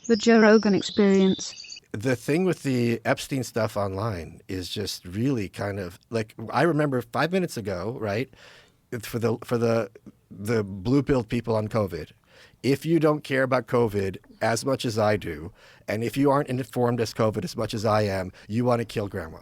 The Joe Rogan Experience. The thing with the Epstein stuff online is just really kind of like I remember 5 minutes ago, right? For the blue pilled people on COVID. If you don't care about COVID as much as I do, and if you aren't informed as COVID as much as I am, you want to kill grandma,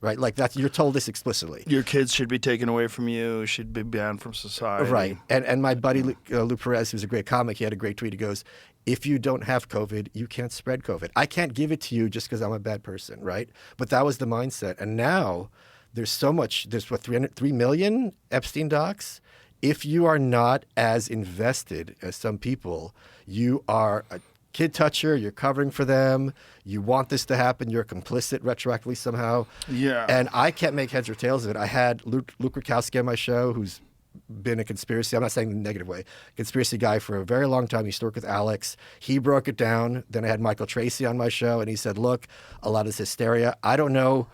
right? Like that's you're told this explicitly. Your kids should be taken away from you, should be banned from society. Right. And my buddy Lou Perez, who's a great comic, he had a great tweet. He goes, if you don't have COVID, you can't spread COVID. I can't give it to you just because I'm a bad person, right? But that was the mindset. And now there's so much, there's what, 3 million Epstein docs? If you are not as invested as some people, you are a kid toucher, you're covering for them, you want this to happen, you're complicit retroactively somehow. Yeah. And I can't make heads or tails of it. I had Luke Rukowski on my show, who's been a conspiracy, I'm not saying in a negative way, conspiracy guy for a very long time. He used to work with Alex. He broke it down. Then I had Michael Tracy on my show, and he said, look, a lot of this hysteria, I don't know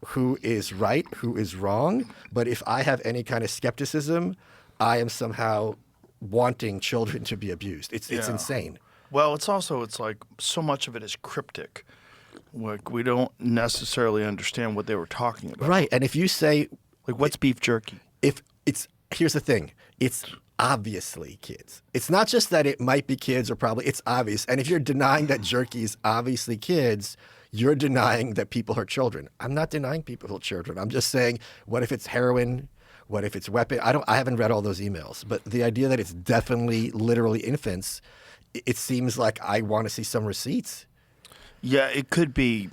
who is right, who is wrong, but if I have any kind of skepticism, I am somehow wanting children to be abused. It's insane. Well, it's like so much of it is cryptic. Like we don't necessarily understand what they were talking about. Right. And if you say, like, what's beef jerky? Here's the thing. It's obviously kids. It's not just that it might be kids or probably, it's obvious. And if you're denying that jerky is obviously kids, you're denying that people are children. I'm not denying people are children. I'm just saying, what if it's heroin? What if it's weapon? I haven't read all those emails, but the idea that it's definitely literally infants, it seems like I want to see some receipts. Yeah, it could be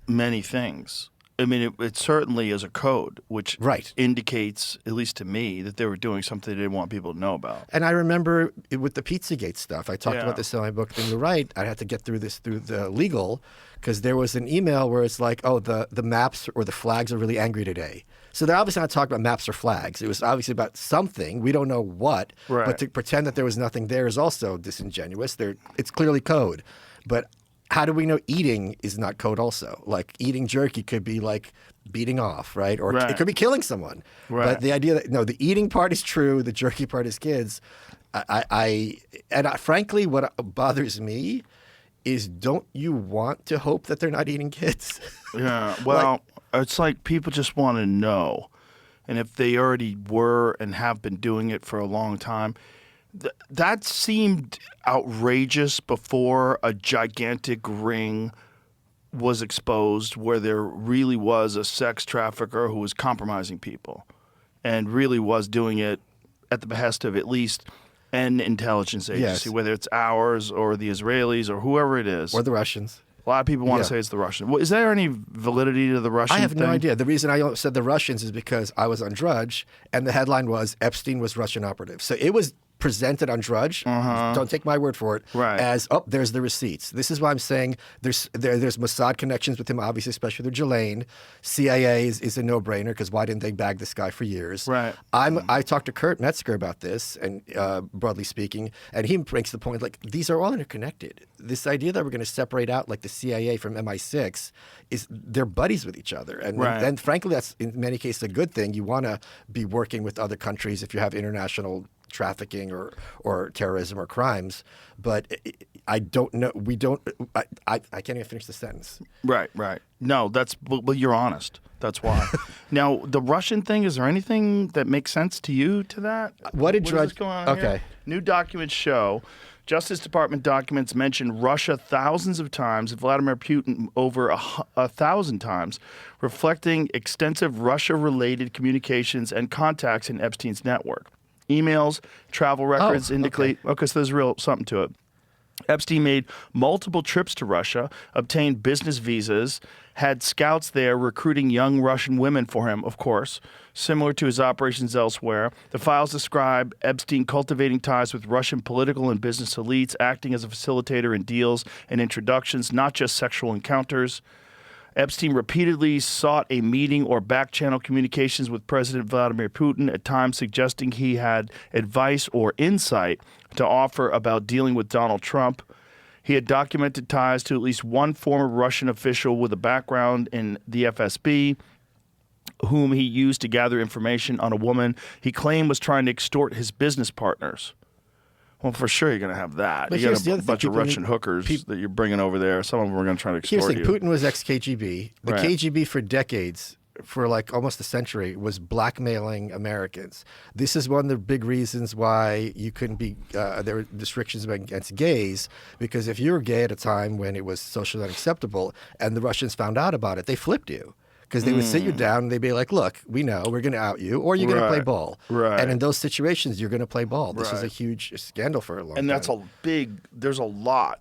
many things. I mean, it certainly is a code, which indicates, at least to me, that they were doing something they didn't want people to know about. And I remember with the Pizzagate stuff, I talked about this in my book, Thing to Write. I had to get through this through the legal, because there was an email where it's like, oh, the maps or the flags are really angry today. So they're obviously not talking about maps or flags. It was obviously about something. We don't know what. Right. But to pretend that there was nothing there is also disingenuous. It's clearly code. But how do we know eating is not code also? Like eating jerky could be like beating off, right? Or it could be killing someone. Right. But the idea that, no, the eating part is true, the jerky part is kids. Frankly, what bothers me is, don't you want to hope that they're not eating kids? Yeah, well, it's like people just want to know. And if they already were and have been doing it for a long time, that seemed outrageous before a gigantic ring was exposed where there really was a sex trafficker who was compromising people and really was doing it at the behest of at least an intelligence agency, whether it's ours or the Israelis or whoever it is. Or the Russians. A lot of people want to say it's the Russians. Well, is there any validity to the Russian I have thing? no idea. The reason I said the Russians is because I was on Drudge, and the headline was Epstein was Russian operative. So it was presented on Drudge, don't take my word for it, as, oh, there's the receipts. This is why I'm saying there's Mossad connections with him, obviously, especially with Ghislaine. CIA is a no-brainer, because why didn't they bag this guy for years? Right. I talked to Kurt Metzger about this, and broadly speaking, and he makes the point, like, these are all interconnected. This idea that we're going to separate out, like, the CIA from MI6 is they're buddies with each other. And frankly, that's in many cases a good thing. You want to be working with other countries if you have international trafficking or terrorism or crimes, but I don't know. I can't even finish the sentence. Right. No, well, you're honest. That's why. Now, the Russian thing, is there anything that makes sense to you to that? What is Drudge going on here? New documents show Justice Department documents mention Russia thousands of times, Vladimir Putin over 1,000 times, reflecting extensive Russia-related communications and contacts in Epstein's network. Emails, travel records indicate, so there's real something to it. Epstein made multiple trips to Russia, obtained business visas, had scouts there recruiting young Russian women for him, of course, similar to his operations elsewhere. The files describe Epstein cultivating ties with Russian political and business elites, acting as a facilitator in deals and introductions, not just sexual encounters. Epstein repeatedly sought a meeting or back-channel communications with President Vladimir Putin, at times suggesting he had advice or insight to offer about dealing with Donald Trump. He had documented ties to at least one former Russian official with a background in the FSB, whom he used to gather information on a woman he claimed was trying to extort his business partners. Well, for sure you're going to have that. But You here's got the a other thing, bunch of people Russian hookers that you're bringing over there. Some of them are going to try to Here's the extort thing, you. Putin was ex-KGB. The Right. KGB for decades, for like almost a century, was blackmailing Americans. This is one of the big reasons why you couldn't be, there were restrictions against gays, because if you were gay at a time when it was socially unacceptable and the Russians found out about it, they flipped you. Because they would sit you down and they'd be like, look, we know we're going to out you, or you're going to play Right. ball. Right. And in those situations, you're going to play ball. This is a Right. huge scandal for a long time. And that's a big, there's a lot.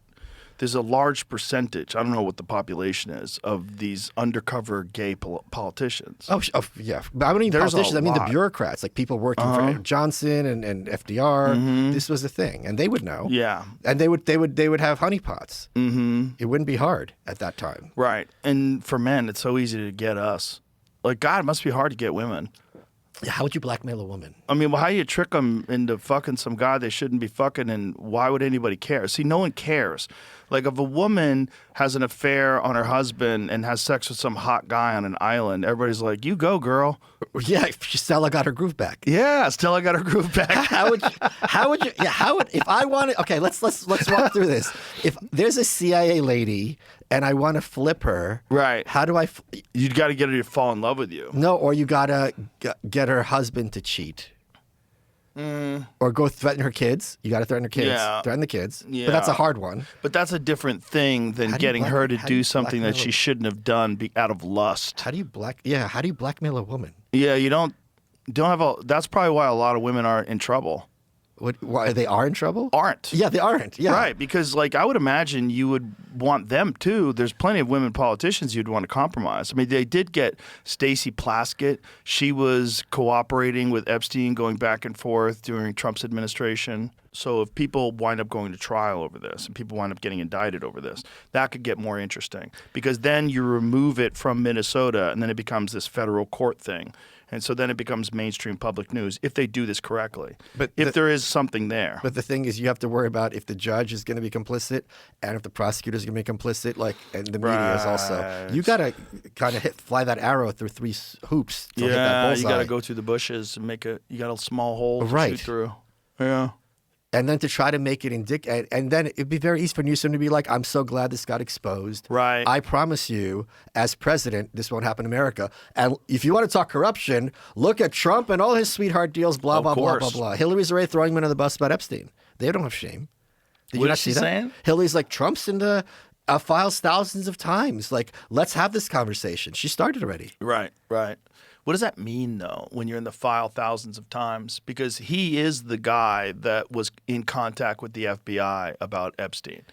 There's a large percentage, I don't know what the population is, of these undercover gay politicians. Oh, yeah. But I don't mean There's a politicians. I mean the lot. bureaucrats, like people working for Johnson and FDR. This was a thing, and they would know. Yeah. And they would have honeypots. Mm-hmm. It wouldn't be hard at that time. Right. And for men, it's so easy to get us. Like, God, it must be hard to get women. How would you blackmail a woman? I mean, well, how do you trick them into fucking some guy they shouldn't be fucking, and why would anybody care? See, no one cares. Like, if a woman has an affair on her husband and has sex with some hot guy on an island, everybody's like, you go, girl. Yeah, if Stella got her groove back. Yeah, Stella got her groove back. How would if I wanted? Okay, let's walk through this. If there's a CIA lady and I want to flip her, Right. How do I? You got to get her to fall in love with you. No, or you gotta get her husband to cheat. Or go threaten her kids. You got to threaten her kids. Yeah. Threaten the kids. Yeah. But that's a hard one. But that's a different thing than How do you getting her to how do do you something that blackmail she a- shouldn't have done out of lust. How do you blackmail a woman? Yeah, you don't have a. That's probably why a lot of women are in trouble. Why they are in trouble? Aren't. Yeah, they aren't. Yeah. Right, because like I would imagine you would want them too. There's plenty of women politicians you'd want to compromise. I mean, they did get Stacey Plaskett. She was cooperating with Epstein, going back and forth during Trump's administration. So if people wind up going to trial over this and people wind up getting indicted over this, that could get more interesting because then you remove it from Minnesota and then it becomes this federal court thing. And so then it becomes mainstream public news if they do this correctly. But if there is something there. But the thing is, you have to worry about if the judge is going to be complicit and if the prosecutor is going to be complicit, like, and the media is also. You got to kind of fly that arrow through three hoops to hit that Yeah, bullseye. you got to go through the bushes and you got a small hole to Right. shoot through. Yeah. And then to try to make it and then it'd be very easy for Newsom to be like, I'm so glad this got exposed. Right. I promise you, as president, this won't happen in America. And if you want to talk corruption, look at Trump and all his sweetheart deals, blah, Of blah, blah, blah, course. blah. Hillary's already throwing him under the bus about Epstein. They don't have shame. Did What you not is she see that? saying? Hillary's like, Trump's in the files thousands of times. Like, let's have this conversation. She started already. Right, right. What does that mean, though, when you're in the file thousands of times? Because he is the guy that was in contact with the FBI about Epstein.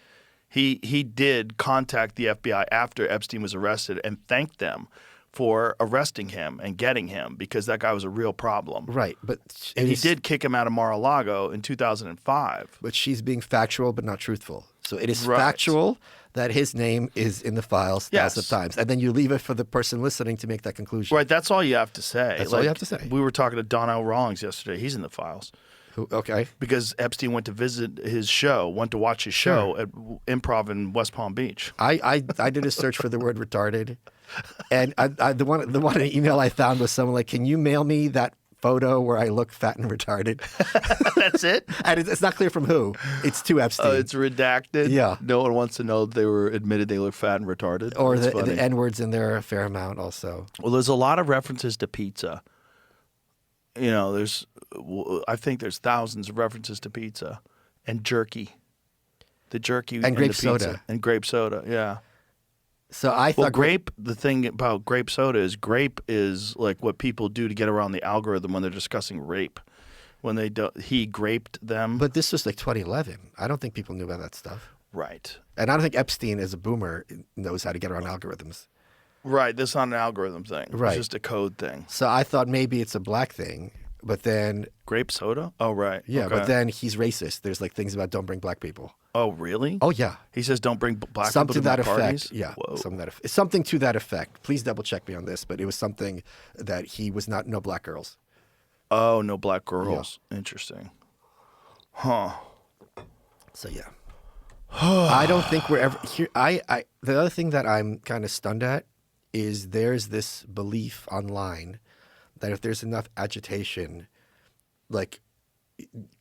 He did contact the FBI after Epstein was arrested and thanked them for arresting him and getting him because that guy was a real problem. Right. And he did kick him out of Mar-a-Lago in 2005. But she's being factual but not truthful. So it is Right. factual that his name is in the files thousands of Yes. times. And then you leave it for the person listening to make that conclusion. Right, that's all you have to say. That's all you have to say. We were talking to Donnell Rawlings yesterday. He's in the files. Okay. Because Epstein went to visit his show, went to watch his show at Improv in West Palm Beach. I did a search for the word retarded. And the one email I found was someone like, can you mail me that photo where I look fat and retarded? That's it? And it's not clear from who. It's to Epstein. It's redacted. Yeah. No one wants to know that they were admitted they look fat and retarded. or That's the funny. N-words in there a fair amount also. Well, there's a lot of references to pizza. You know, I think there's thousands of references to pizza and jerky. The jerky And grape the pizza. soda. And grape soda, yeah. So I thought Well, the thing about grape soda is grape is like what people do to get around the algorithm when they're discussing rape. When he graped them. But this was like 2011. I don't think people knew about that stuff. Right. And I don't think Epstein, as a boomer, knows how to get around algorithms. Right. This is not an algorithm thing. Right. It's just a code thing. So I thought maybe it's a black thing, but then Grape soda? Oh, right. yeah, Okay. but then he's racist. There's like things about don't bring black people. Oh, really? Oh yeah, He says don't bring black something to people to that my effect. parties? Yeah, Whoa. something to that effect. Please double check me on this, but it was something that he was not no black girls. Oh, no black girls. Interesting. Huh. So yeah, I don't think we're ever here. The other thing that I'm kind of stunned at is there's this belief online that if there's enough agitation, like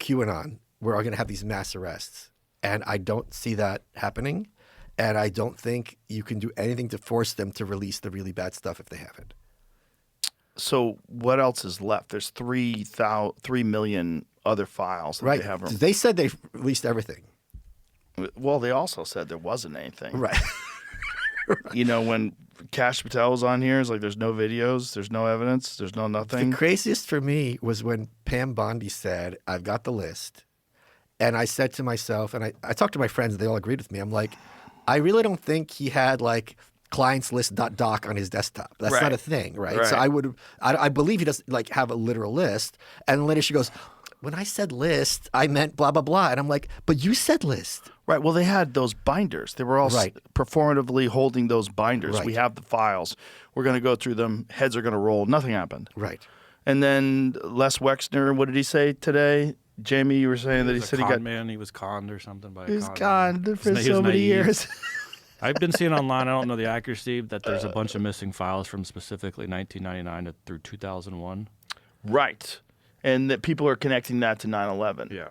QAnon, we're going to have these mass arrests. And I don't see that happening. And I don't think you can do anything to force them to release the really bad stuff if they haven't. So what else is left? There's 3 million other files that Right. they haven't. They said they released everything. Well, they also said there wasn't anything. Right. You know, when Kash Patel was on here, it's like there's no videos, there's no evidence, there's no nothing. The craziest for me was when Pam Bondi said, I've got the list. And I said to myself, and I talked to my friends, and they all agreed with me. I'm like, I really don't think he had like clientslist.doc on his desktop. That's Right. not a thing, right? Right. So I believe he doesn't like have a literal list. And then later she goes, when I said list, I meant blah, blah, blah. And I'm like, but you said list. Right. Well, they had those binders. They were all Right. performatively holding those binders. Right. We have the files. We're going to go through them. Heads are going to roll. Nothing happened. Right. And then Les Wexner, what did he say today? Jamie, you were saying that he said he got man. He was conned or something by a he was con man. gone for He was so many naive. years. I've been seeing online, I don't know the accuracy, that there's a bunch of missing files from specifically 1999 through 2001. Right. And that people are connecting that to 9/11. Yeah.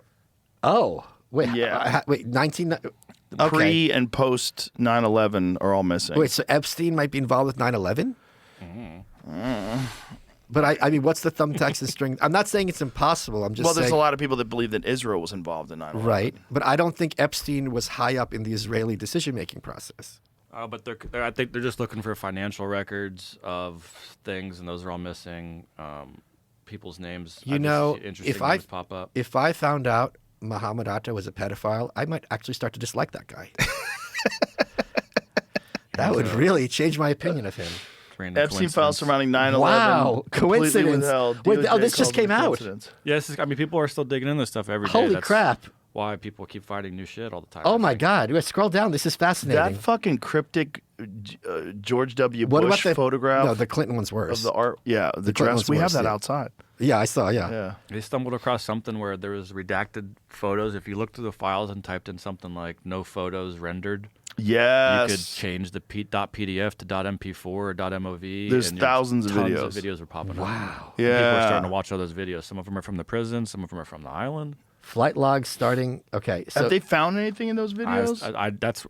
Oh, wait. Yeah. Wait, 19. The Okay. pre and post 9/11 are all missing. Wait, so Epstein might be involved with 9/11? But I mean, what's the thumbtacks and string? I'm not saying it's impossible. I'm just Well, saying. there's a lot of people that believe that Israel was involved in 9/11. Right. But I don't think Epstein was high up in the Israeli decision-making process. But I think they're just looking for financial records of things, and those are all missing. People's names. You I just know, see interesting if I names pop up. if I found out Muhammad Atta was a pedophile, I might actually start to dislike that guy. That would really change my opinion of him. Random Epstein files coincidence. surrounding 9/11. Wow, completely coincidence. withheld. Wait, DOJ this just calls it came a out. coincidence. Yes, I mean, people are still digging into this stuff every day. Holy That's crap. why people keep finding new shit all the time. Oh I my think. God. Scroll down. This is fascinating. That fucking cryptic George W. What Bush about the photograph No, the Clinton one's worse. of the art? Yeah, the Clinton dress. one's We have worse, that yeah. outside. Yeah, I saw, Yeah. They stumbled across something where there was redacted photos. If you looked through the files and typed in something like "no photos rendered," Yes. you could change the .pdf to .mp4 or .mov. There's and thousands of tons videos. of videos were popping up. Wow. People are Yeah. starting to watch all those videos. Some of them are from the prison. Some of them are from the island. Flight logs starting. Okay. So Have they found anything in those videos? That's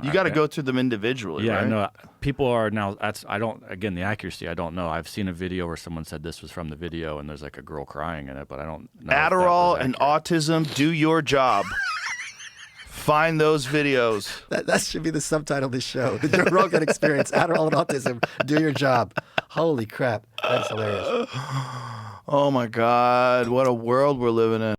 you got to go through them individually, Yeah, right? I know. People are now. I don't. Again, the accuracy, I don't know. I've seen a video where someone said this was from the video, and there's like a girl crying in it, but I don't know. if that Adderall was and accurate. autism, do your job. Find those videos. that should be the subtitle of this show. The Joe Rogan Experience, Adderall and Autism. Do your job. Holy crap. That's hilarious. Oh my God, what a world we're living in.